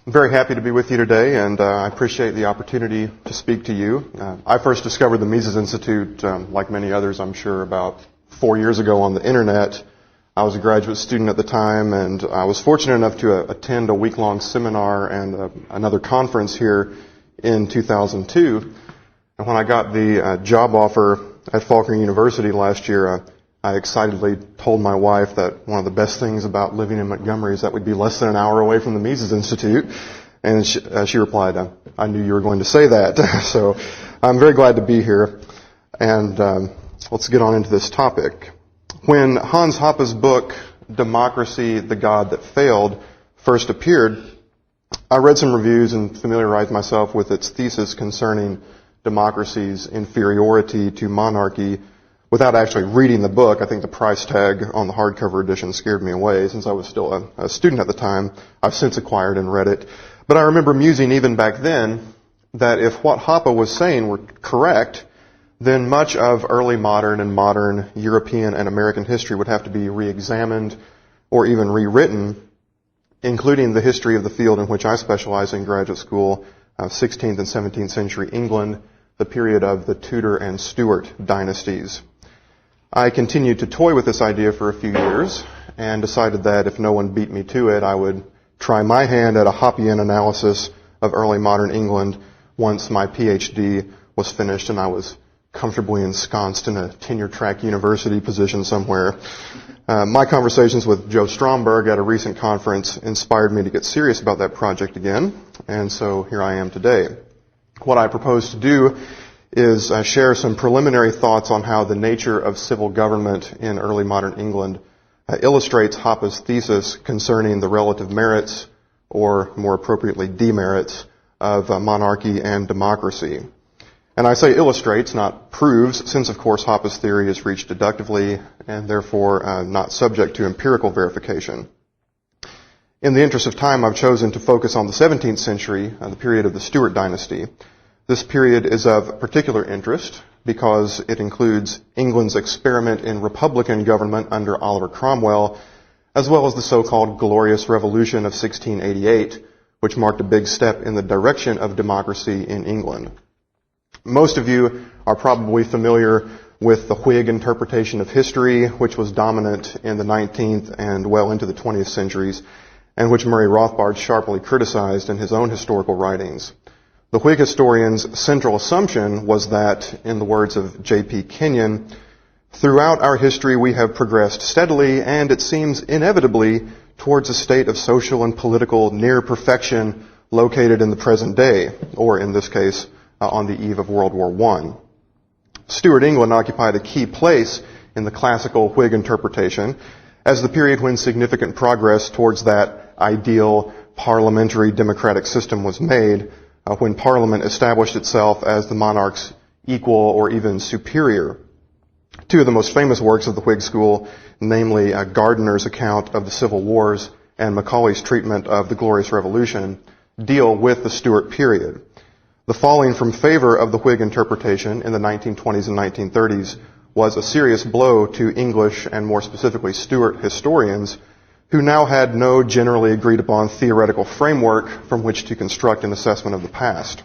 I'm very happy to be with you today, and I appreciate the opportunity to speak to you. I first discovered the Mises Institute, like many others, I'm sure, about 4 years ago on the Internet. I was a graduate student at the time, and I was fortunate enough to attend a week-long seminar and another conference here in 2002. And when I got the job offer at Faulkner University last year, I excitedly told my wife that one of the best things about living in Montgomery is that we'd be less than an hour away from the Mises Institute. And she replied, I knew you were going to say that. So I'm very glad to be here. And let's get on into this topic. When Hans Hoppe's book, Democracy, the God That Failed, first appeared, I read some reviews and familiarized myself with its thesis concerning democracy's inferiority to monarchy without actually reading the book. I think the price tag on the hardcover edition scared me away since I was still a student at the time. I've since acquired and read it. But I remember musing even back then that if what Hoppe was saying were correct, then much of early modern and modern European and American history would have to be re-examined or even rewritten, including the history of the field in which I specialize in graduate school, 16th and 17th century England, the period of the Tudor and Stuart dynasties. I continued to toy with this idea for a few years and decided that if no one beat me to it, I would try my hand at a Hoppean analysis of early modern England once my PhD was finished and I was comfortably ensconced in a tenure-track university position somewhere. My conversations with Joe Stromberg at a recent conference inspired me to get serious about that project again, and so here I am today. What I propose to do is share some preliminary thoughts on how the nature of civil government in early modern England illustrates Hoppe's thesis concerning the relative merits, or more appropriately demerits, of monarchy and democracy. And I say illustrates, not proves, since of course Hoppe's theory is reached deductively and therefore not subject to empirical verification. In the interest of time, I've chosen to focus on the 17th century, the period of the Stuart dynasty. This period is of particular interest because it includes England's experiment in republican government under Oliver Cromwell, as well as the so-called Glorious Revolution of 1688, which marked a big step in the direction of democracy in England. Most of you are probably familiar with the Whig interpretation of history, which was dominant in the 19th and well into the 20th centuries, and which Murray Rothbard sharply criticized in his own historical writings. The Whig historian's central assumption was that, in the words of J.P. Kenyon, throughout our history we have progressed steadily and, it seems, inevitably towards a state of social and political near perfection located in the present day, or in this case, on the eve of World War I. Stuart England occupied a key place in the classical Whig interpretation as the period when significant progress towards that ideal parliamentary democratic system was made, when Parliament established itself as the monarch's equal or even superior. Two of the most famous works of the Whig school, namely Gardiner's account of the Civil Wars and Macaulay's treatment of the Glorious Revolution, deal with the Stuart period. The falling from favor of the Whig interpretation in the 1920s and 1930s was a serious blow to English and more specifically Stuart historians who now had no generally agreed upon theoretical framework from which to construct an assessment of the past.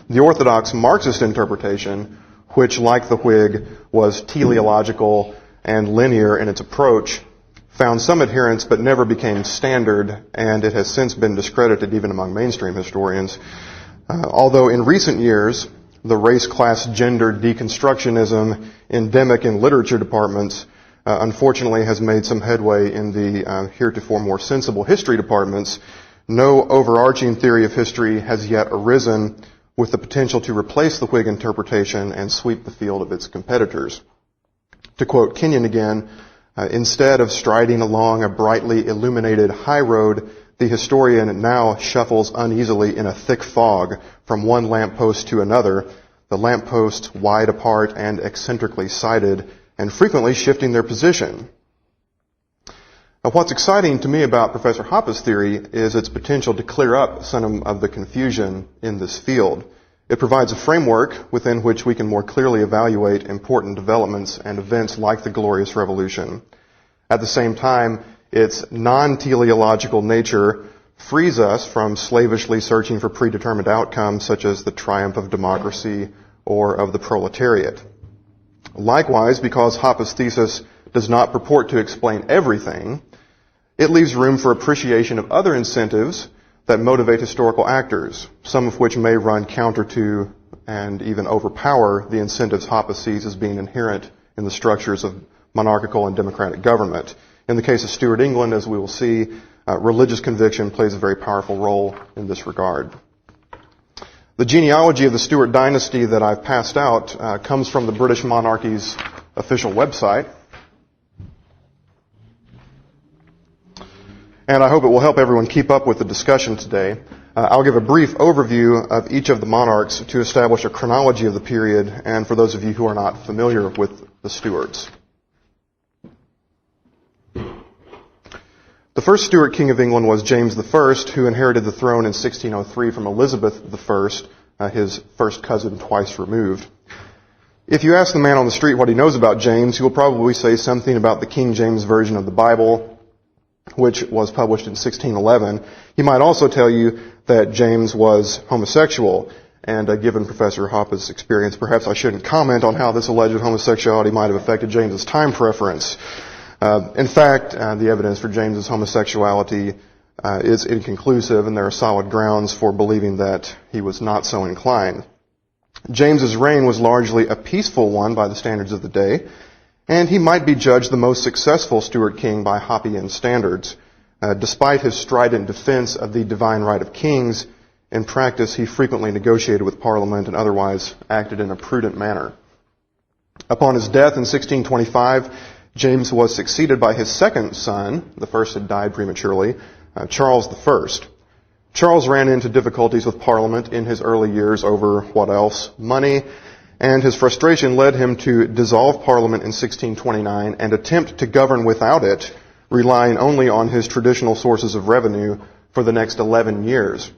The orthodox Marxist interpretation, which like the Whig was teleological and linear in its approach, found some adherents but never became standard, and it has since been discredited even among mainstream historians. Although in recent years, the race, class, gender deconstructionism endemic in literature departments unfortunately has made some headway in the heretofore more sensible history departments, no overarching theory of history has yet arisen with the potential to replace the Whig interpretation and sweep the field of its competitors. To quote Kenyon again, instead of striding along a brightly illuminated high road, the historian now shuffles uneasily in a thick fog from one lamppost to another, the lampposts wide apart and eccentrically sited, and frequently shifting their position. Now, what's exciting to me about Professor Hoppe's theory is its potential to clear up some of the confusion in this field. It provides a framework within which we can more clearly evaluate important developments and events like the Glorious Revolution. At the same time, its non-teleological nature frees us from slavishly searching for predetermined outcomes such as the triumph of democracy or of the proletariat. Likewise, because Hoppe's thesis does not purport to explain everything, it leaves room for appreciation of other incentives that motivate historical actors, some of which may run counter to and even overpower the incentives Hoppe sees as being inherent in the structures of monarchical and democratic government. In the case of Stuart England, as we will see, religious conviction plays a very powerful role in this regard. The genealogy of the Stuart dynasty that I've passed out comes from the British monarchy's official website. And I hope it will help everyone keep up with the discussion today. I'll give a brief overview of each of the monarchs to establish a chronology of the period, and for those of you who are not familiar with the Stuarts. The first Stuart king of England was James I, who inherited the throne in 1603 from Elizabeth I, his first cousin twice removed. If you ask the man on the street what he knows about James, he will probably say something about the King James Version of the Bible, which was published in 1611. He might also tell you that James was homosexual, and given Professor Hoppe's experience, perhaps I shouldn't comment on how this alleged homosexuality might have affected James's time preference. In fact, the evidence for James's homosexuality is inconclusive, and there are solid grounds for believing that he was not so inclined. James's reign was largely a peaceful one by the standards of the day, and he might be judged the most successful Stuart king by Hoppean standards. Despite his strident defense of the divine right of kings, in practice he frequently negotiated with Parliament and otherwise acted in a prudent manner. Upon his death in 1625, James was succeeded by his second son, the first had died prematurely, Charles I. Charles ran into difficulties with Parliament in his early years over, what else? Money, and his frustration led him to dissolve Parliament in 1629 and attempt to govern without it, relying only on his traditional sources of revenue for the next 11 years.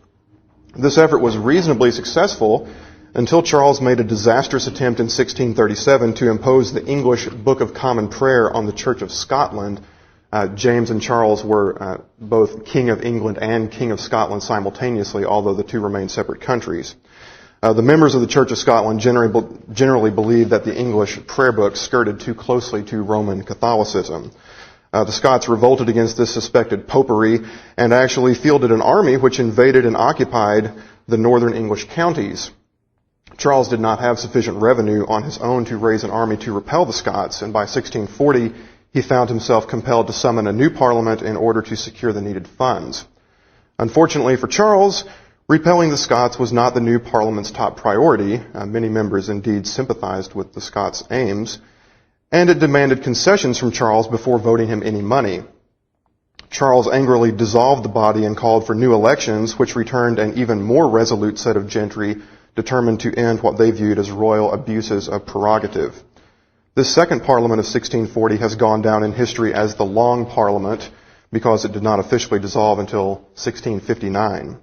This effort was reasonably successful until Charles made a disastrous attempt in 1637 to impose the English Book of Common Prayer on the Church of Scotland. James and Charles were both King of England and King of Scotland simultaneously, although the two remained separate countries. The members of the Church of Scotland generally believed that the English prayer book skirted too closely to Roman Catholicism. The Scots revolted against this suspected popery and actually fielded an army which invaded and occupied the northern English counties. Charles did not have sufficient revenue on his own to raise an army to repel the Scots, and by 1640 he found himself compelled to summon a new parliament in order to secure the needed funds. Unfortunately for Charles, repelling the Scots was not the new Parliament's top priority. Many members indeed sympathized with the Scots' aims, and it demanded concessions from Charles before voting him any money. Charles angrily dissolved the body and called for new elections, which returned an even more resolute set of gentry determined to end what they viewed as royal abuses of prerogative. This second Parliament of 1640 has gone down in history as the Long Parliament because it did not officially dissolve until 1659.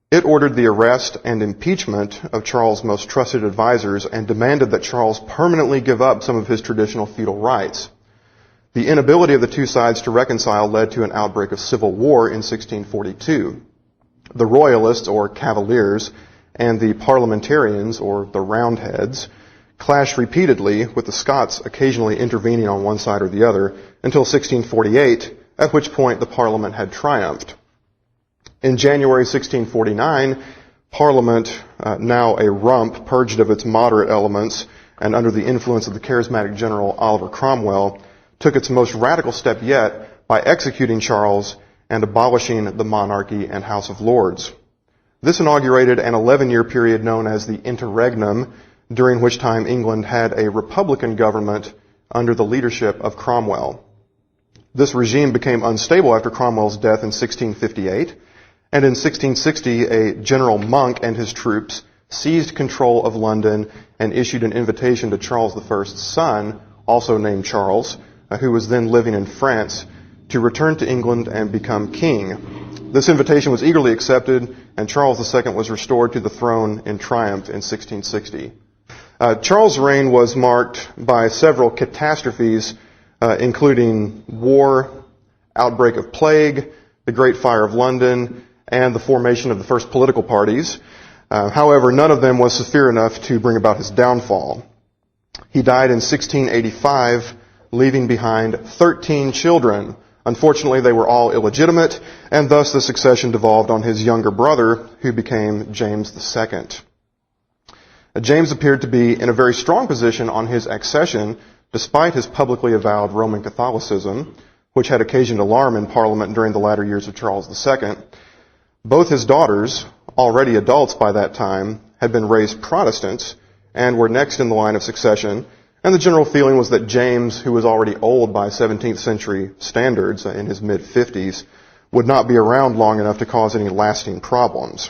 It ordered the arrest and impeachment of Charles' most trusted advisors and demanded that Charles permanently give up some of his traditional feudal rights. The inability of the two sides to reconcile led to an outbreak of civil war in 1642. The Royalists, or Cavaliers, and the Parliamentarians, or the Roundheads, clashed repeatedly, with the Scots occasionally intervening on one side or the other, until 1648, at which point the Parliament had triumphed. In January 1649, Parliament, now a rump purged of its moderate elements and under the influence of the charismatic general Oliver Cromwell, took its most radical step yet by executing Charles and abolishing the monarchy and House of Lords. This inaugurated an 11-year period known as the Interregnum, during which time England had a republican government under the leadership of Cromwell. This regime became unstable after Cromwell's death in 1658, and in 1660 a General Monk and his troops seized control of London and issued an invitation to Charles I's son, also named Charles, who was then living in France, to return to England and become king. This invitation was eagerly accepted, and Charles II was restored to the throne in triumph in 1660. Charles' reign was marked by several catastrophes, including war, outbreak of plague, the Great Fire of London, and the formation of the first political parties. However, none of them was severe enough to bring about his downfall. He died in 1685, leaving behind 13 children. Unfortunately, they were all illegitimate, and thus the succession devolved on his younger brother, who became James II. James appeared to be in a very strong position on his accession, despite his publicly avowed Roman Catholicism, which had occasioned alarm in Parliament during the latter years of Charles II. Both his daughters, already adults by that time, had been raised Protestants and were next in the line of succession, and the general feeling was that James, who was already old by 17th century standards in his mid-50s, would not be around long enough to cause any lasting problems.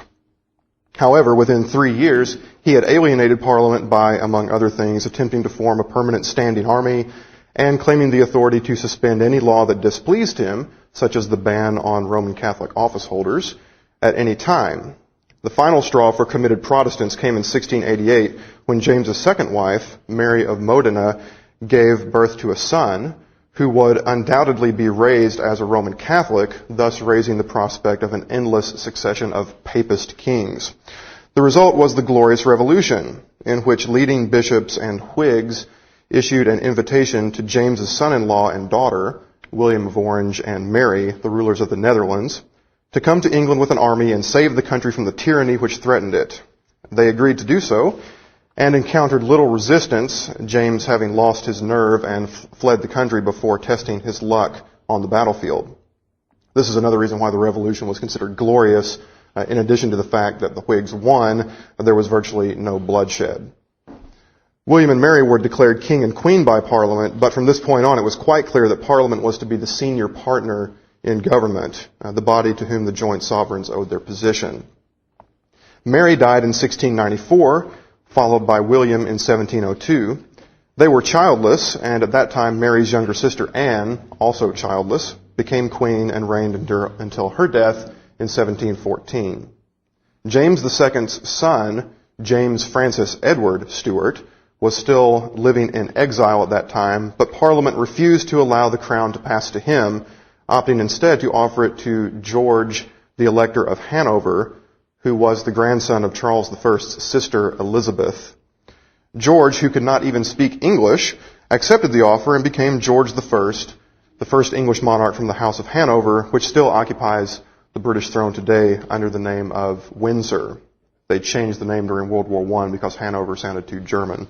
However, within 3 years, he had alienated Parliament by, among other things, attempting to form a permanent standing army and claiming the authority to suspend any law that displeased him, such as the ban on Roman Catholic office holders, at any time. The final straw for committed Protestants came in 1688 when James's second wife, Mary of Modena, gave birth to a son who would undoubtedly be raised as a Roman Catholic, thus raising the prospect of an endless succession of papist kings. The result was the Glorious Revolution, in which leading bishops and Whigs issued an invitation to James's son-in-law and daughter, William of Orange and Mary, the rulers of the Netherlands, to come to England with an army and save the country from the tyranny which threatened it. They agreed to do so, and encountered little resistance, James having lost his nerve and fled the country before testing his luck on the battlefield. This is another reason why the revolution was considered glorious. In addition to the fact that the Whigs won, there was virtually no bloodshed. William and Mary were declared king and queen by Parliament, but from this point on it was quite clear that Parliament was to be the senior partner in government, the body to whom the joint sovereigns owed their position. Mary died in 1694, followed by William in 1702. They were childless, and at that time Mary's younger sister Anne, also childless, became queen and reigned until her death in 1714. James II's son, James Francis Edward Stuart, was still living in exile at that time, but Parliament refused to allow the crown to pass to him, opting instead to offer it to George, the Elector of Hanover, who was the grandson of Charles I's sister Elizabeth. George, who could not even speak English, accepted the offer and became George I, the first English monarch from the House of Hanover, which still occupies the British throne today under the name of Windsor. They changed the name during World War I because Hanover sounded too German.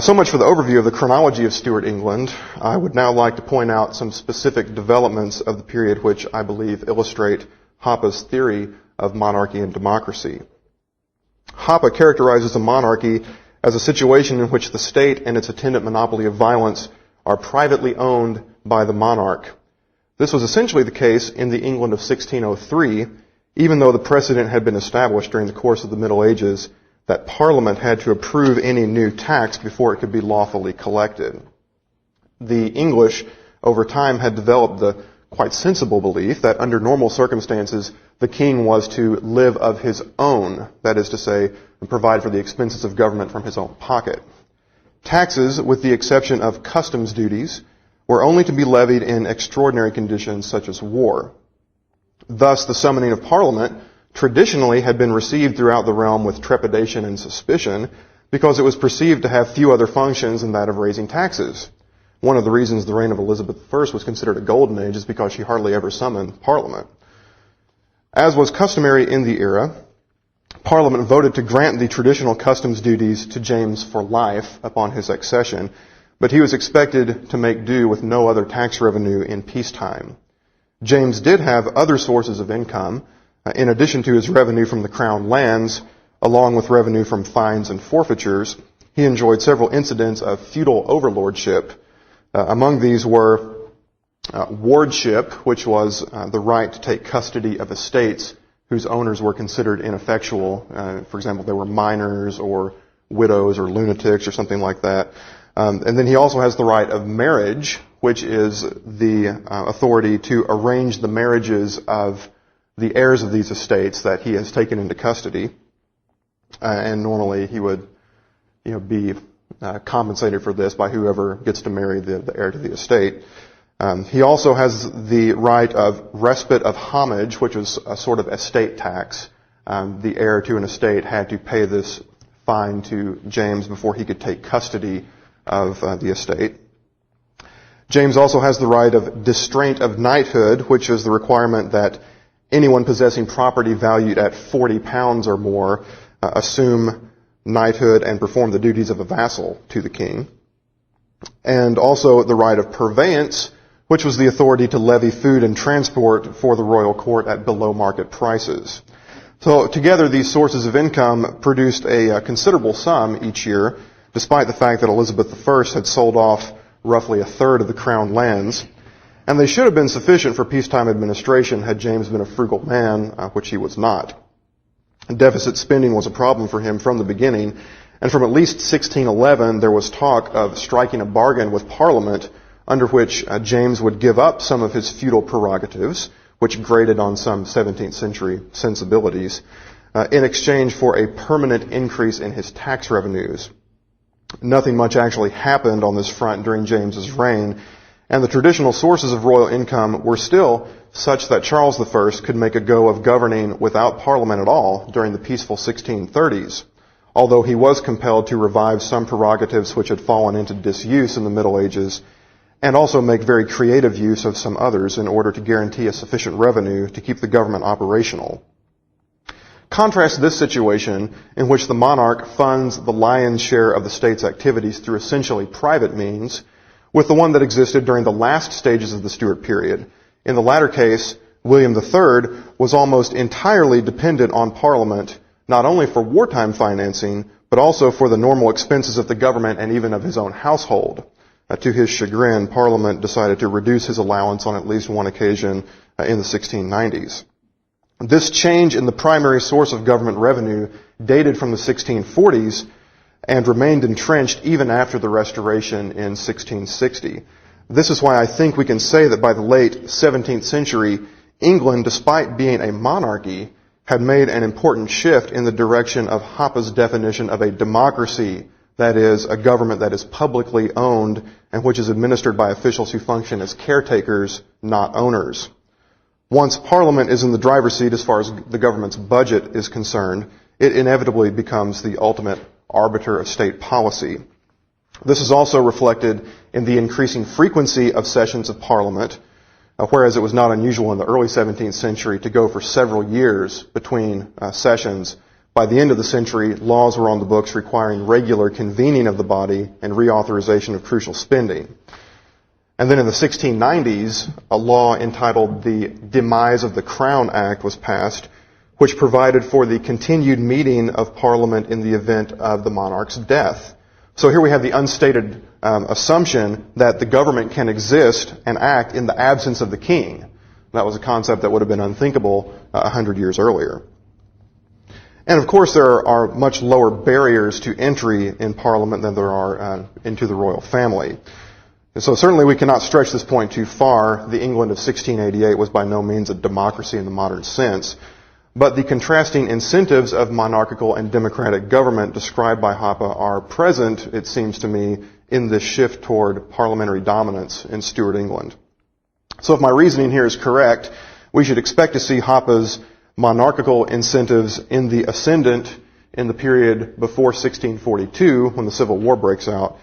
So much for the overview of the chronology of Stuart England. I would now like to point out some specific developments of the period which I believe illustrate Hoppe's theory of monarchy and democracy. Hoppe characterizes a monarchy as a situation in which the state and its attendant monopoly of violence are privately owned by the monarch. This was essentially the case in the England of 1603, even though the precedent had been established during the course of the Middle Ages that Parliament had to approve any new tax before it could be lawfully collected. The English, over time, had developed the quite sensible belief that under normal circumstances, the king was to live of his own, that is to say, provide for the expenses of government from his own pocket. Taxes, with the exception of customs duties, were only to be levied in extraordinary conditions such as war. Thus, the summoning of Parliament traditionally had been received throughout the realm with trepidation and suspicion because it was perceived to have few other functions than that of raising taxes. One of the reasons the reign of Elizabeth I was considered a golden age is because she hardly ever summoned Parliament. As was customary in the era, Parliament voted to grant the traditional customs duties to James for life upon his accession, but he was expected to make do with no other tax revenue in peacetime. James did have other sources of income, in addition to his revenue from the crown lands, along with revenue from fines and forfeitures. He enjoyed several incidents of feudal overlordship. Among these were wardship, which was the right to take custody of estates whose owners were considered ineffectual. For example, they were minors or widows or lunatics or something like that. And then he also has the right of marriage, which is the authority to arrange the marriages of the heirs of these estates that he has taken into custody. And normally he would, be compensated for this by whoever gets to marry the heir to the estate. He also has the right of respite of homage, which was a sort of estate tax. The heir to an estate had to pay this fine to James before he could take custody of the estate. James also has the right of distraint of knighthood, which is the requirement that anyone possessing property valued at 40 pounds or more assume knighthood and perform the duties of a vassal to the king. And also the right of purveyance, which was the authority to levy food and transport for the royal court at below market prices. So together these sources of income produced a considerable sum each year, despite the fact that Elizabeth I had sold off roughly a third of the crown lands. And they should have been sufficient for peacetime administration had James been a frugal man, which he was not. Deficit spending was a problem for him from the beginning, and from at least 1611 there was talk of striking a bargain with Parliament under which James would give up some of his feudal prerogatives, which grated on some 17th century sensibilities, in exchange for a permanent increase in his tax revenues. Nothing much actually happened on this front during James's reign, and the traditional sources of royal income were still such that Charles I could make a go of governing without Parliament at all during the peaceful 1630s, although he was compelled to revive some prerogatives which had fallen into disuse in the Middle Ages, and also make very creative use of some others in order to guarantee a sufficient revenue to keep the government operational. Contrast this situation, in which the monarch funds the lion's share of the state's activities through essentially private means, with the one that existed during the last stages of the Stuart period. In the latter case, William III was almost entirely dependent on Parliament, not only for wartime financing, but also for the normal expenses of the government and even of his own household. To his chagrin, Parliament decided to reduce his allowance on at least one occasion in the 1690s. This change in the primary source of government revenue dated from the 1640s and remained entrenched even after the Restoration in 1660. This is why I think we can say that by the late 17th century, England, despite being a monarchy, had made an important shift in the direction of Hoppe's definition of a democracy, that is, a government that is publicly owned and which is administered by officials who function as caretakers, not owners. Once Parliament is in the driver's seat as far as the government's budget is concerned, it inevitably becomes the ultimate arbiter of state policy. This is also reflected in the increasing frequency of sessions of Parliament, whereas it was not unusual in the early 17th century to go for several years between sessions. By the end of the century, laws were on the books requiring regular convening of the body and reauthorization of crucial spending. And then in the 1690s, a law entitled the Demise of the Crown Act was passed, which provided for the continued meeting of Parliament in the event of the monarch's death. So here we have the unstated assumption that the government can exist and act in the absence of the king. That was a concept that would have been unthinkable 100 years earlier. And of course there are much lower barriers to entry in Parliament than there are into the royal family. And so certainly we cannot stretch this point too far. The England of 1688 was by no means a democracy in the modern sense. But the contrasting incentives of monarchical and democratic government described by Hoppe are present, it seems to me, in this shift toward parliamentary dominance in Stuart England. So if my reasoning here is correct, we should expect to see Hoppe's monarchical incentives in the ascendant in the period before 1642, when the Civil War breaks out,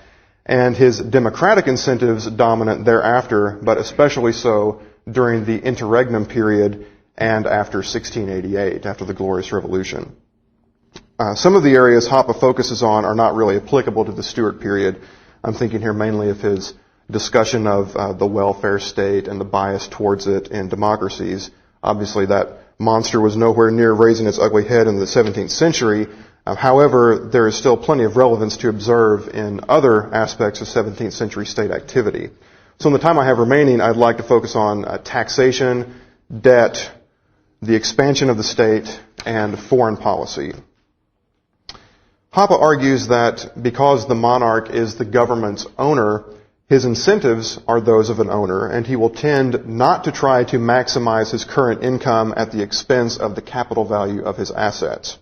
and his democratic incentives dominant thereafter, but especially so during the interregnum period and after 1688, after the Glorious Revolution. Some of the areas Hoppe focuses on are not really applicable to the Stuart period. I'm thinking here mainly of his discussion of the welfare state and the bias towards it in democracies. Obviously, that monster was nowhere near raising its ugly head in the 17th century. However, there is still plenty of relevance to observe in other aspects of 17th century state activity. So in the time I have remaining, I'd like to focus on taxation, debt, the expansion of the state, and foreign policy. Hoppe argues that because the monarch is the government's owner, his incentives are those of an owner, and he will tend not to try to maximize his current income at the expense of the capital value of his assets.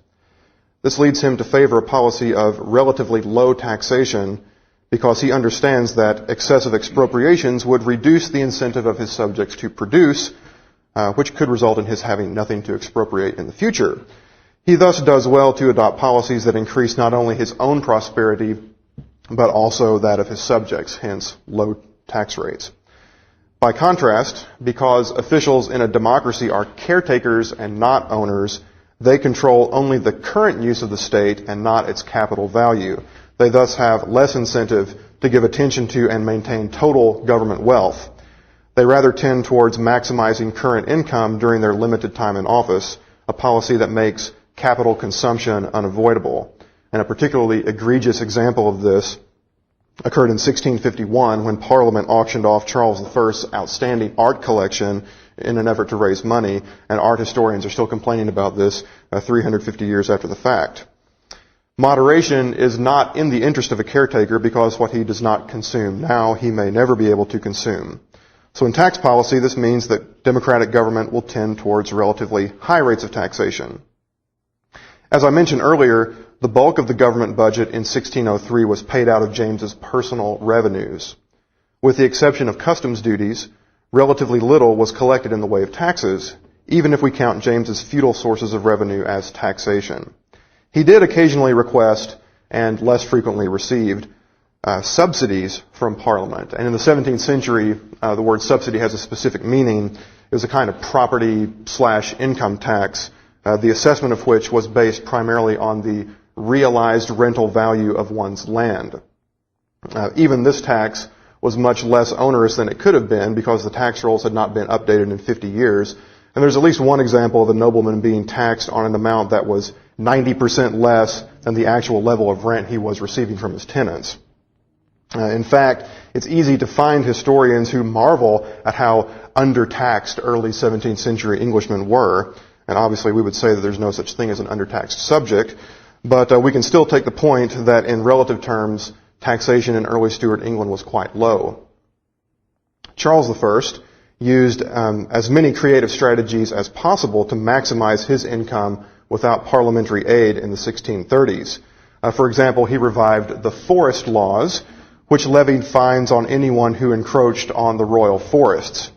This leads him to favor a policy of relatively low taxation because he understands that excessive expropriations would reduce the incentive of his subjects to produce, which could result in his having nothing to expropriate in the future. He thus does well to adopt policies that increase not only his own prosperity, but also that of his subjects, hence low tax rates. By contrast, because officials in a democracy are caretakers and not owners, they control only the current use of the state and not its capital value. They thus have less incentive to give attention to and maintain total government wealth. They rather tend towards maximizing current income during their limited time in office, a policy that makes capital consumption unavoidable. And a particularly egregious example of this occurred in 1651 when Parliament auctioned off Charles I's outstanding art collection in an effort to raise money, and art historians are still complaining about this 350 years after the fact. Moderation is not in the interest of a caretaker because what he does not consume now, he may never be able to consume. So in tax policy, this means that democratic government will tend towards relatively high rates of taxation. As I mentioned earlier, the bulk of the government budget in 1603 was paid out of James's personal revenues. With the exception of customs duties, relatively little was collected in the way of taxes, even if we count James's feudal sources of revenue as taxation. He did occasionally request, and less frequently received, subsidies from Parliament. And in the 17th century, the word subsidy has a specific meaning. It was a kind of property/income tax, the assessment of which was based primarily on the realized rental value of one's land. Even this tax was much less onerous than it could have been because the tax rolls had not been updated in 50 years. And there's at least one example of a nobleman being taxed on an amount that was 90% less than the actual level of rent he was receiving from his tenants. In fact, it's easy to find historians who marvel at how undertaxed early 17th century Englishmen were. And obviously we would say that there's no such thing as an undertaxed subject. But we can still take the point that in relative terms, taxation in early Stuart England was quite low. Charles I used as many creative strategies as possible to maximize his income without parliamentary aid in the 1630s. For example, he revived the forest laws, which levied fines on anyone who encroached on the royal forests.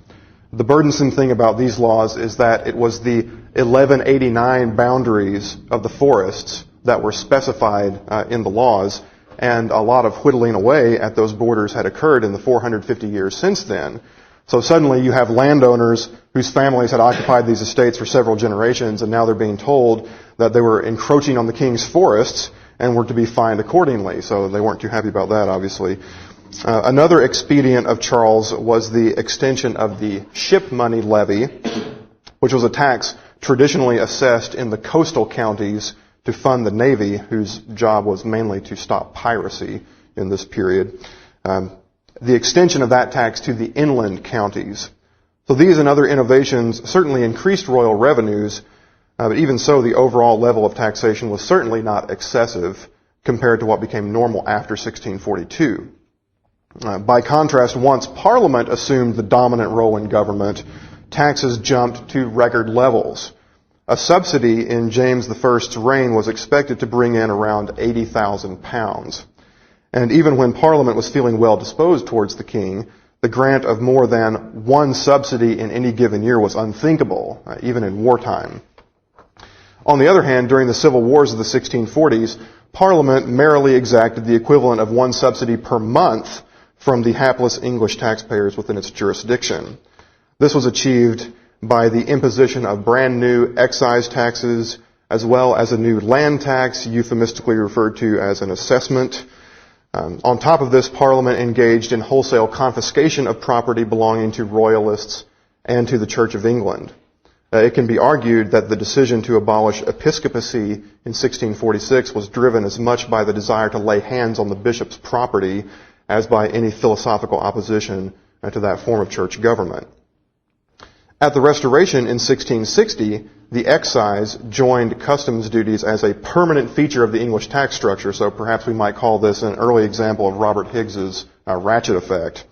The burdensome thing about these laws is that it was the 1189 boundaries of the forests that were specified in the laws, and a lot of whittling away at those borders had occurred in the 450 years since then. So suddenly you have landowners whose families had occupied these estates for several generations, and now they're being told that they were encroaching on the king's forests and were to be fined accordingly. So they weren't too happy about that, obviously. Another expedient of Charles was the extension of the ship money levy, which was a tax traditionally assessed in the coastal counties to fund the Navy, whose job was mainly to stop piracy in this period. The extension of that tax to the inland counties. So these and other innovations certainly increased royal revenues, but even so, the overall level of taxation was certainly not excessive compared to what became normal after 1642. By contrast, once Parliament assumed the dominant role in government, taxes jumped to record levels. A subsidy in James I's reign was expected to bring in around £80,000. And even when Parliament was feeling well disposed towards the king, the grant of more than one subsidy in any given year was unthinkable, even in wartime. On the other hand, during the civil wars of the 1640s, Parliament merely exacted the equivalent of one subsidy per month from the hapless English taxpayers within its jurisdiction. This was achieved by the imposition of brand new excise taxes, as well as a new land tax, euphemistically referred to as an assessment. On top of this, Parliament engaged in wholesale confiscation of property belonging to royalists and to the Church of England. It can be argued that the decision to abolish episcopacy in 1646 was driven as much by the desire to lay hands on the bishop's property as by any philosophical opposition to that form of church government. At the Restoration in 1660, the excise joined customs duties as a permanent feature of the English tax structure, so perhaps we might call this an early example of Robert Higgs's ratchet effect.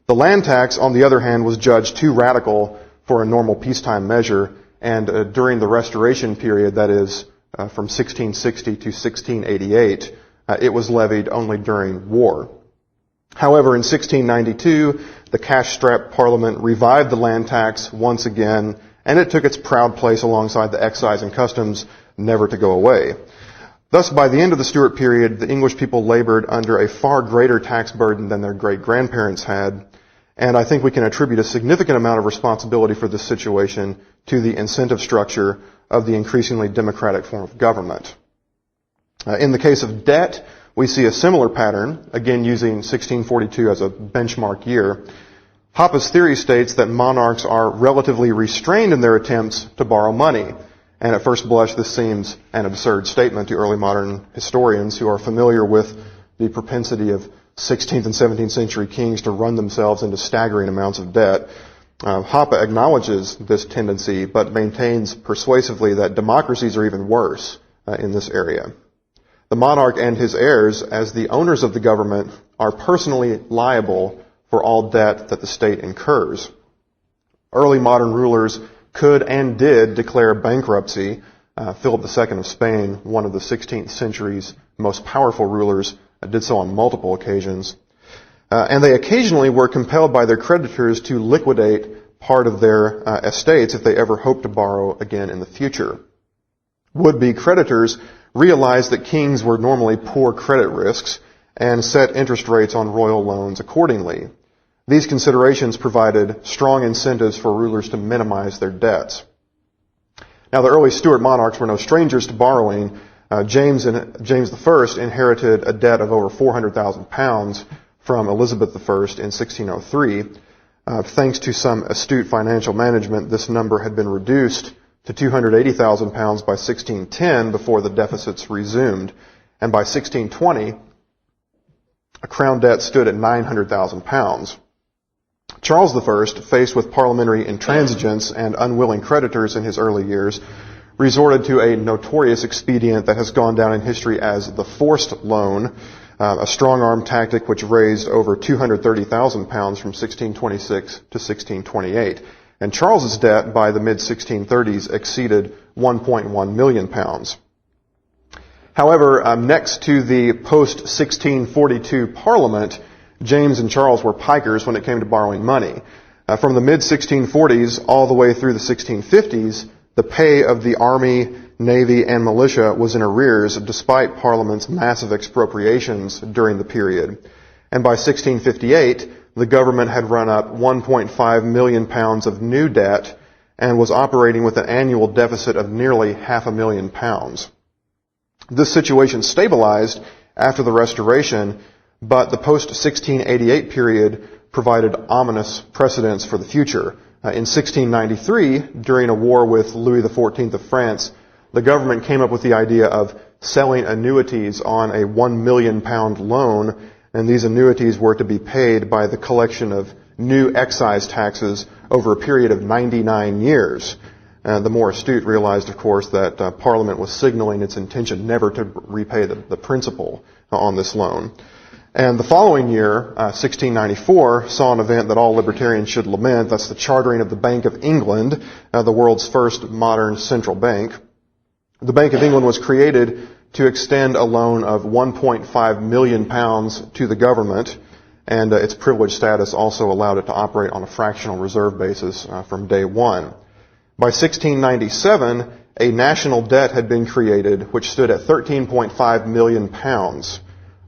The land tax, on the other hand, was judged too radical for a normal peacetime measure, and during the Restoration period, that is, from 1660 to 1688, it was levied only during war. However, in 1692, the cash-strapped Parliament revived the land tax once again, and it took its proud place alongside the excise and customs, never to go away. Thus, by the end of the Stuart period, the English people labored under a far greater tax burden than their great-grandparents had, and I think we can attribute a significant amount of responsibility for this situation to the incentive structure of the increasingly democratic form of government. In the case of debt, we see a similar pattern, again using 1642 as a benchmark year. Hoppe's theory states that monarchs are relatively restrained in their attempts to borrow money. And at first blush, this seems an absurd statement to early modern historians who are familiar with the propensity of 16th and 17th century kings to run themselves into staggering amounts of debt. Hoppe acknowledges this tendency, but maintains persuasively that democracies are even worse in this area. The monarch and his heirs, as the owners of the government, are personally liable for all debt that the state incurs. Early modern rulers could and did declare bankruptcy. Philip II of Spain, one of the 16th century's most powerful rulers, did so on multiple occasions. And they occasionally were compelled by their creditors to liquidate part of their estates if they ever hoped to borrow again in the future. Would-be creditors realized that kings were normally poor credit risks and set interest rates on royal loans accordingly. These considerations provided strong incentives for rulers to minimize their debts. Now, the early Stuart monarchs were no strangers to borrowing. James I inherited a debt of over £400,000 from Elizabeth I in 1603. Thanks to some astute financial management, this number had been reduced to £280,000 by 1610 before the deficits resumed. And by 1620, a crown debt stood at £900,000. Charles I, faced with parliamentary intransigence and unwilling creditors in his early years, resorted to a notorious expedient that has gone down in history as the forced loan, a strong-arm tactic which raised over £230,000 from 1626 to 1628. And Charles's debt by the mid-1630s exceeded £1.1 million. However, next to the post-1642 Parliament, James and Charles were pikers when it came to borrowing money. From the mid-1640s all the way through the 1650s, the pay of the army, navy, and militia was in arrears despite Parliament's massive expropriations during the period. And by 1658, the government had run up £1.5 million of new debt and was operating with an annual deficit of nearly £500,000. This situation stabilized after the Restoration, but the post-1688 period provided ominous precedents for the future. In 1693, during a war with Louis XIV of France, the government came up with the idea of selling annuities on a £1 million loan, and these annuities were to be paid by the collection of new excise taxes over a period of 99 years. The more astute realized, of course, that Parliament was signaling its intention never to repay the principal on this loan. And the following year, 1694, saw an event that all libertarians should lament. That's the chartering of the Bank of England, the world's first modern central bank. The Bank of England was created to extend a loan of £1.5 million to the government, and its privileged status also allowed it to operate on a fractional reserve basis from day one. By 1697, a national debt had been created which stood at £13.5 million,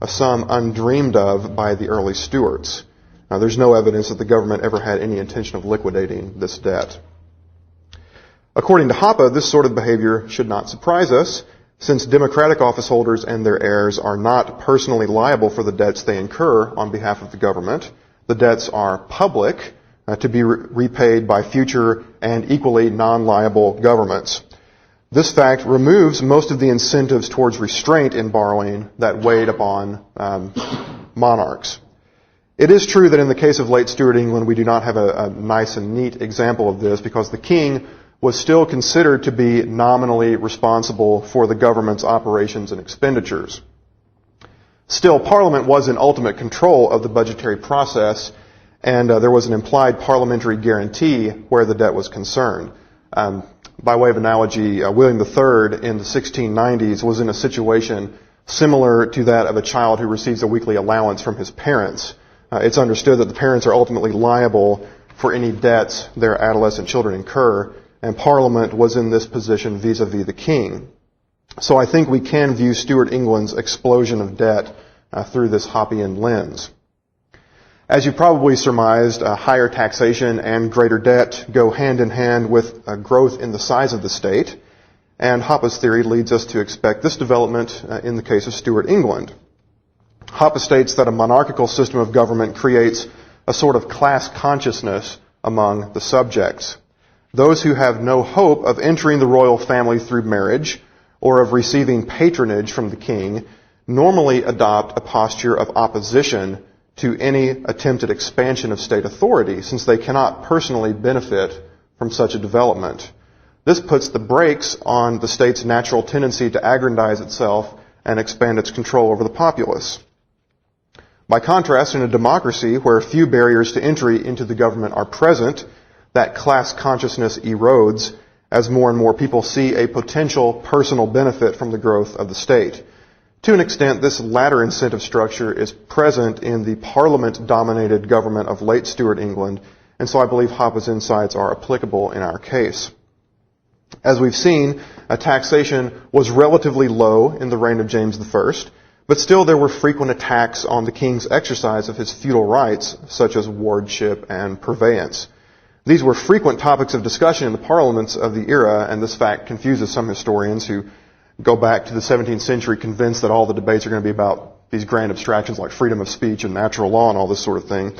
a sum undreamed of by the early Stuarts. Now, there's no evidence that the government ever had any intention of liquidating this debt. According to Hoppe, this sort of behavior should not surprise us, since democratic office holders and their heirs are not personally liable for the debts they incur on behalf of the government. The debts are public, to be repaid by future and equally non-liable governments. This fact removes most of the incentives towards restraint in borrowing that weighed upon monarchs. It is true that in the case of late Stuart England, we do not have a nice and neat example of this because the king was still considered to be nominally responsible for the government's operations and expenditures. Still, Parliament was in ultimate control of the budgetary process, and there was an implied parliamentary guarantee where the debt was concerned. By way of analogy, William III in the 1690s was in a situation similar to that of a child who receives a weekly allowance from his parents. it's understood that the parents are ultimately liable for any debts their adolescent children incur, and Parliament was in this position vis-a-vis the king. So I think we can view Stuart England's explosion of debt through this Hoppean lens. As you probably surmised, higher taxation and greater debt go hand in hand with growth in the size of the state, and Hoppe's theory leads us to expect this development in the case of Stuart England. Hoppe states that a monarchical system of government creates a sort of class consciousness among the subjects. Those who have no hope of entering the royal family through marriage or of receiving patronage from the king normally adopt a posture of opposition to any attempted expansion of state authority, since they cannot personally benefit from such a development. This puts the brakes on the state's natural tendency to aggrandize itself and expand its control over the populace. By contrast, in a democracy where few barriers to entry into the government are present, that class consciousness erodes as more and more people see a potential personal benefit from the growth of the state. To an extent, this latter incentive structure is present in the parliament-dominated government of late Stuart England, and so I believe Hoppe's insights are applicable in our case. As we've seen, taxation was relatively low in the reign of James I, but still there were frequent attacks on the king's exercise of his feudal rights, such as wardship and purveyance. These were frequent topics of discussion in the parliaments of the era, and this fact confuses some historians who go back to the 17th century convinced that all the debates are going to be about these grand abstractions like freedom of speech and natural law and all this sort of thing.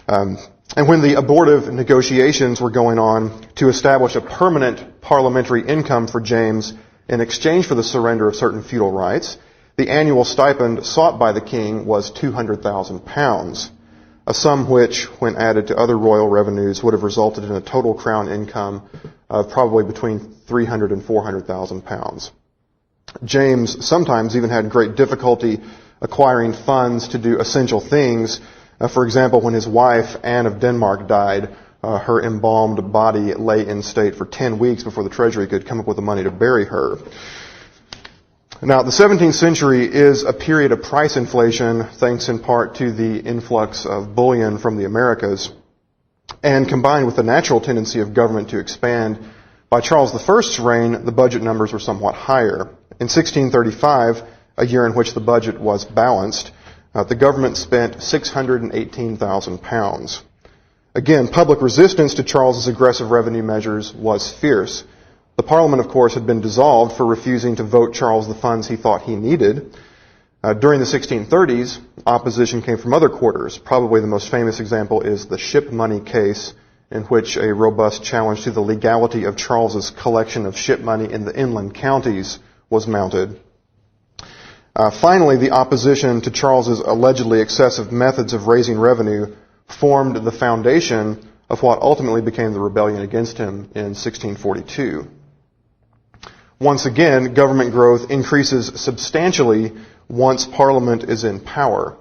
And when the abortive negotiations were going on to establish a permanent parliamentary income for James in exchange for the surrender of certain feudal rights, the annual stipend sought by the king was £200,000, a sum which, when added to other royal revenues, would have resulted in a total crown income of probably between £300,000 and £400,000. James sometimes even had great difficulty acquiring funds to do essential things. For example, when his wife, Anne of Denmark, died, her embalmed body lay in state for 10 weeks before the treasury could come up with the money to bury her. Now, the 17th century is a period of price inflation, thanks in part to the influx of bullion from the Americas, and combined with the natural tendency of government to expand. By Charles I's reign, the budget numbers were somewhat higher. In 1635, a year in which the budget was balanced, the government spent £618,000. Again, public resistance to Charles's aggressive revenue measures was fierce. The Parliament, of course, had been dissolved for refusing to vote Charles the funds he thought he needed. During the 1630s, opposition came from other quarters. Probably the most famous example is the ship money case, in which a robust challenge to the legality of Charles's collection of ship money in the inland counties was mounted. Finally, the opposition to Charles's allegedly excessive methods of raising revenue formed the foundation of what ultimately became the rebellion against him in 1642. Once again, government growth increases substantially once Parliament is in power.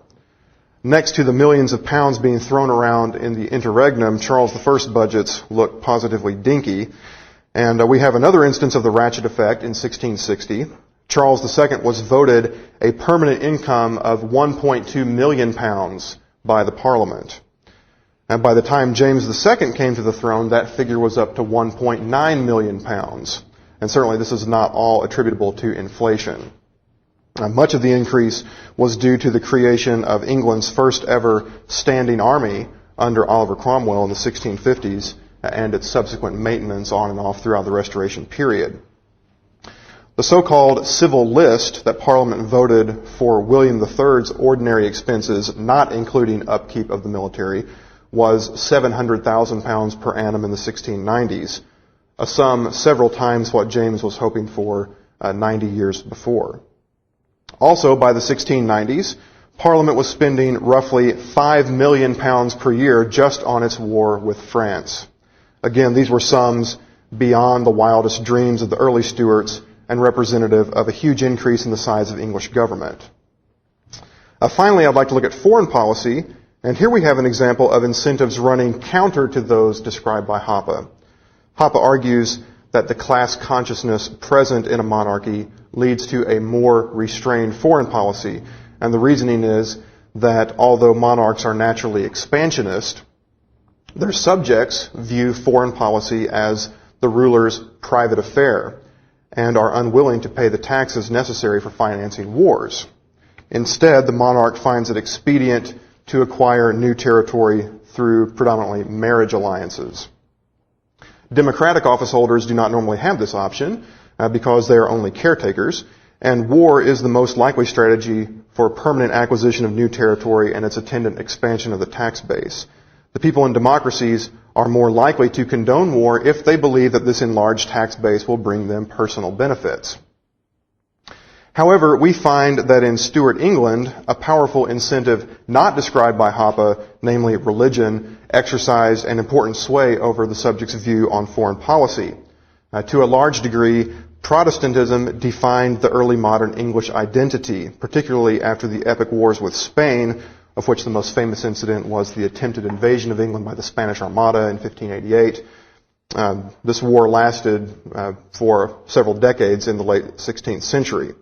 Next to the millions of pounds being thrown around in the interregnum, Charles I's budgets look positively dinky. And we have another instance of the ratchet effect in 1660. Charles II was voted a permanent income of £1.2 million by the Parliament. And by the time James II came to the throne, that figure was up to £1.9 million. And certainly this is not all attributable to inflation. Much of the increase was due to the creation of England's first ever standing army under Oliver Cromwell in the 1650s and its subsequent maintenance on and off throughout the Restoration period. The so-called civil list that Parliament voted for William III's ordinary expenses, not including upkeep of the military, was £700,000 per annum in the 1690s, a sum several times what James was hoping for 90 years before. Also, by the 1690s, Parliament was spending roughly £5 million per year just on its war with France. Again, these were sums beyond the wildest dreams of the early Stuarts and representative of a huge increase in the size of English government. Finally, I'd like to look at foreign policy, and here we have an example of incentives running counter to those described by Hoppe. Hoppe argues that the class consciousness present in a monarchy leads to a more restrained foreign policy, and the reasoning is that although monarchs are naturally expansionist, their subjects view foreign policy as the ruler's private affair and are unwilling to pay the taxes necessary for financing wars. Instead, the monarch finds it expedient to acquire new territory through predominantly marriage alliances. Democratic office holders do not normally have this option because they are only caretakers, and war is the most likely strategy for permanent acquisition of new territory and its attendant expansion of the tax base. The people in democracies are more likely to condone war if they believe that this enlarged tax base will bring them personal benefits. However, we find that in Stuart England, a powerful incentive not described by Hoppe, namely religion, exercised an important sway over the subject's view on foreign policy. To a large degree, Protestantism defined the early modern English identity, particularly after the epic wars with Spain, of which the most famous incident was the attempted invasion of England by the Spanish Armada in 1588. This war lasted for several decades in the late 16th century.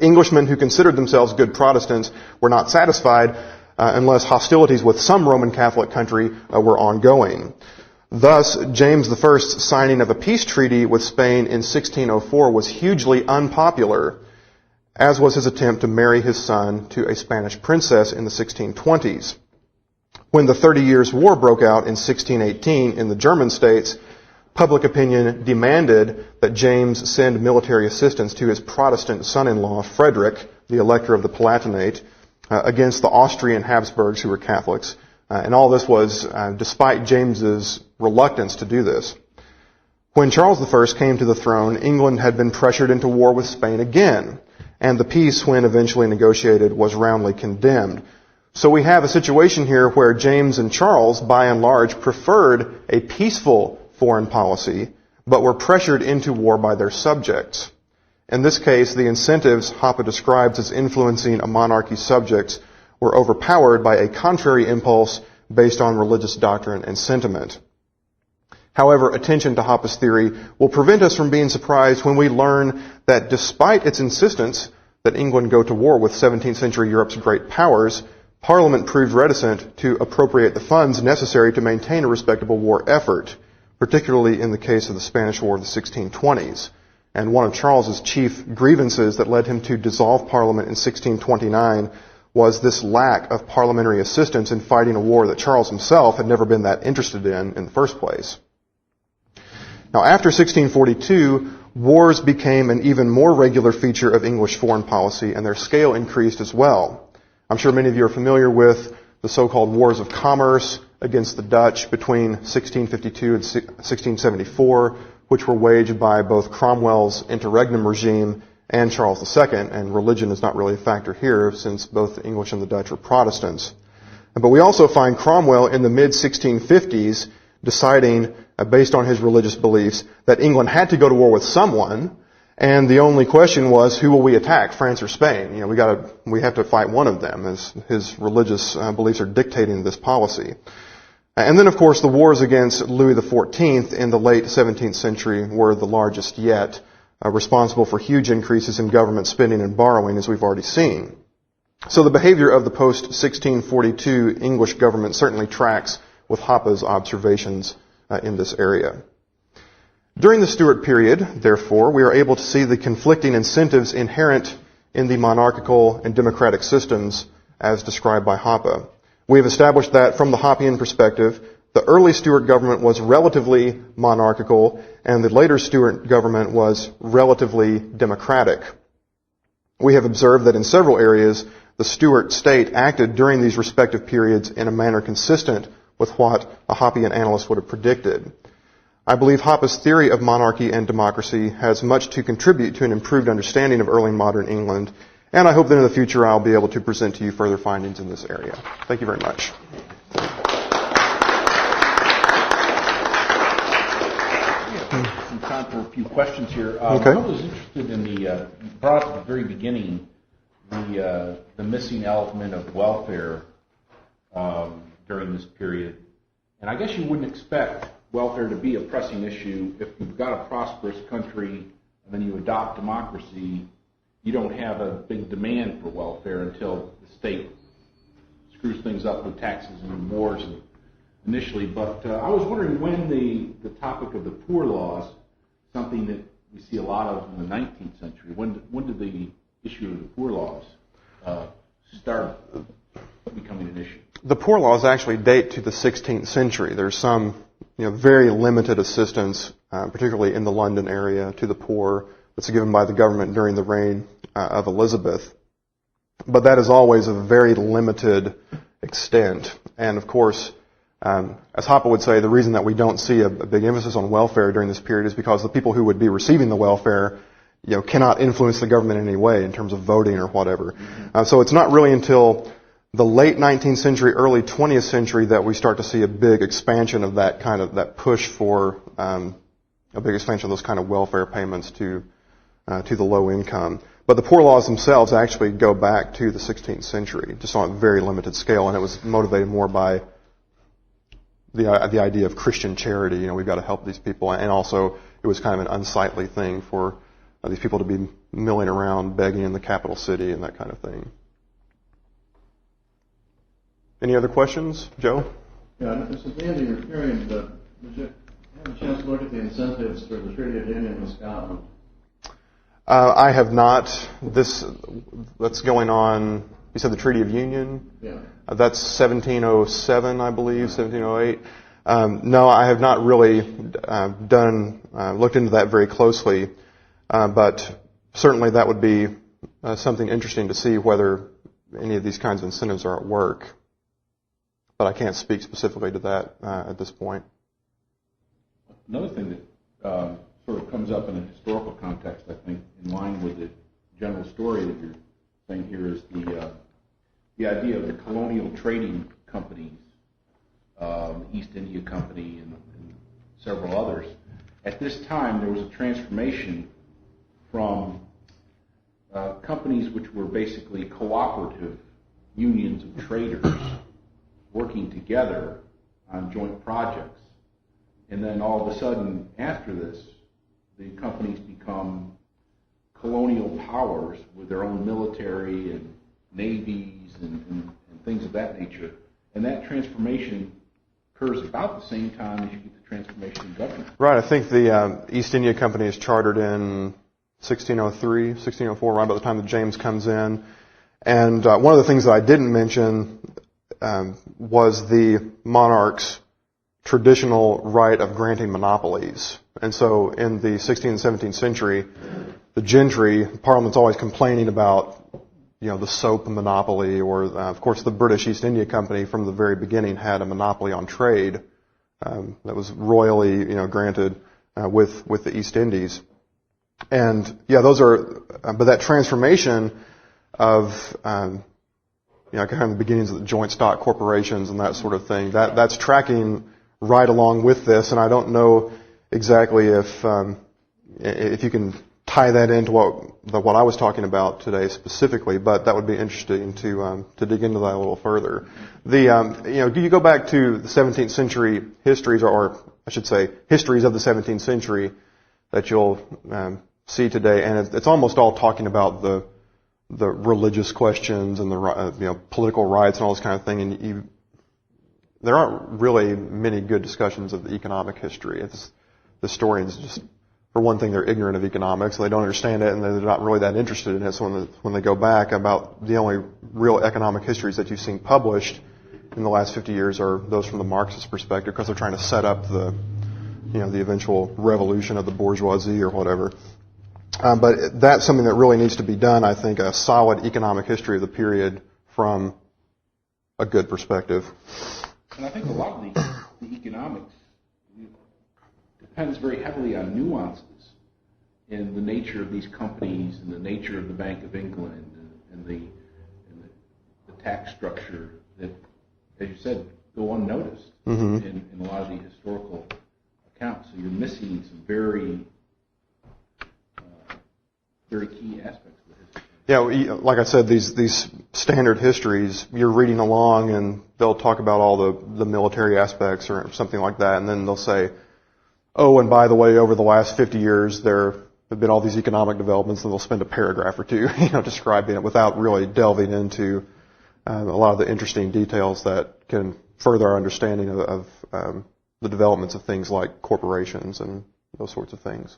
Englishmen who considered themselves good Protestants were not satisfied unless hostilities with some Roman Catholic country were ongoing. Thus, James I's signing of a peace treaty with Spain in 1604 was hugely unpopular, as was his attempt to marry his son to a Spanish princess in the 1620s. When the 30 Years' War broke out in 1618 in the German states, public opinion demanded that James send military assistance to his Protestant son-in-law, Frederick, the Elector of the Palatinate, against the Austrian Habsburgs who were Catholics. And all this was despite James's reluctance to do this. When Charles I came to the throne, England had been pressured into war with Spain again, and the peace, when eventually negotiated, was roundly condemned. So we have a situation here where James and Charles, by and large, preferred a peaceful foreign policy, but were pressured into war by their subjects. In this case, the incentives Hoppe describes as influencing a monarchy's subjects were overpowered by a contrary impulse based on religious doctrine and sentiment. However, attention to Hoppe's theory will prevent us from being surprised when we learn that despite its insistence that England go to war with 17th century Europe's great powers, Parliament proved reticent to appropriate the funds necessary to maintain a respectable war effort, particularly in the case of the Spanish War of the 1620s. And one of Charles's chief grievances that led him to dissolve Parliament in 1629 was this lack of parliamentary assistance in fighting a war that Charles himself had never been that interested in the first place. Now, after 1642, wars became an even more regular feature of English foreign policy, and their scale increased as well. I'm sure many of you are familiar with the so-called Wars of Commerce against the Dutch between 1652 and 1674, which were waged by both Cromwell's interregnum regime and Charles II, and religion is not really a factor here since both the English and the Dutch were Protestants. But we also find Cromwell in the mid-1650s deciding, based on his religious beliefs, that England had to go to war with someone, and the only question was, who will we attack, France or Spain? You know, we have to fight one of them, as his religious beliefs are dictating this policy. And then, of course, the wars against Louis XIV in the late 17th century were the largest yet, responsible for huge increases in government spending and borrowing, as we've already seen. So the behavior of the post-1642 English government certainly tracks with Hoppe's observations in this area. During the Stuart period, therefore, we are able to see the conflicting incentives inherent in the monarchical and democratic systems as described by Hoppe. We have established that from the Hoppean perspective, the early Stuart government was relatively monarchical and the later Stuart government was relatively democratic. We have observed that in several areas, the Stuart state acted during these respective periods in a manner consistent with what a Hoppean analyst would have predicted. I believe Hoppe's theory of monarchy and democracy has much to contribute to an improved understanding of early modern England, and I hope that in the future I'll be able to present to you further findings in this area. Thank you very much. Some time for a few questions here. Okay. I was interested in the, brought up at the very beginning, the missing element of welfare during this period. And I guess you wouldn't expect welfare to be a pressing issue if you've got a prosperous country and then you adopt democracy. You don't have a big demand for welfare until the state screws things up with taxes and wars initially. But I was wondering when the topic of the poor laws, something that we see a lot of in the 19th century, when did the issue of the poor laws start becoming an issue? The poor laws actually date to the 16th century. There's some very limited assistance, particularly in the London area, to the poor that's given by the government during the reign of Elizabeth. But that is always a very limited extent. And of course, as Hoppe would say, the reason that we don't see a big emphasis on welfare during this period is because the people who would be receiving the welfare, cannot influence the government in any way in terms of voting or whatever. So it's not really until the late 19th century, early 20th century that we start to see a big expansion of that push for a big expansion of those kind of welfare payments to the low income. But the poor laws themselves actually go back to the 16th century, just on a very limited scale, and it was motivated more by the idea of Christian charity. We've got to help these people, and also it was kind of an unsightly thing for these people to be milling around begging in the capital city and that kind of thing. Any other questions, Joe? Yeah, since the end of your period, did you have a chance to look at the incentives for the Treaty of Union with Scotland? I have not. That's going on. You said the Treaty of Union? Yeah. That's 1707, I believe, 1708. No, I have not really looked into that very closely, but certainly that would be something interesting to see whether any of these kinds of incentives are at work. But I can't speak specifically to that at this point. Another thing that sort of comes up in a historical context, I think, in line with the general story that you're saying here, is the idea of the colonial trading companies, East India Company and several others. At this time, there was a transformation from companies which were basically cooperative unions of traders working together on joint projects. And then all of a sudden, after this, the companies become colonial powers with their own military and navies and things of that nature. And that transformation occurs about the same time as you get the transformation in government. Right. I think the East India Company is chartered in 1603, 1604, right about the time that James comes in. And one of the things that I didn't mention was the monarch's traditional right of granting monopolies. And so in the 16th and 17th century, the gentry, Parliament's always complaining about, the soap monopoly, or of course the British East India Company from the very beginning had a monopoly on trade that was royally, granted with the East Indies. And those are, but that transformation of kind of the beginnings of the joint stock corporations and that sort of thing, that's tracking right along with this, and I don't know exactly if you can tie that into what I was talking about today specifically, but that would be interesting to dig into that a little further. You go back to the 17th century histories, or I should say histories of the 17th century that you'll see today, and it's almost all talking about the religious questions and the political rights and all this kind of thing, and there aren't really many good discussions of the economic history. The historians, just for one thing, they're ignorant of economics, so they don't understand it, and they're not really that interested in it. So when they go back, about the only real economic histories that you've seen published in the last 50 years are those from the Marxist perspective, because they're trying to set up the eventual revolution of the bourgeoisie or whatever. But that's something that really needs to be done, I think, a solid economic history of the period from a good perspective. And I think a lot of the economics depends very heavily on nuances in the nature of these companies and the nature of the Bank of England and the tax structure that, as you said, go unnoticed in a lot of the historical accounts. So you're missing some very key aspects of the history. Yeah, like I said, these standard histories, you're reading along and they'll talk about all the military aspects or something like that, and then they'll say, oh, and by the way, over the last 50 years, there have been all these economic developments, and they'll spend a paragraph or two, describing it without really delving into a lot of the interesting details that can further our understanding of the developments of things like corporations and those sorts of things.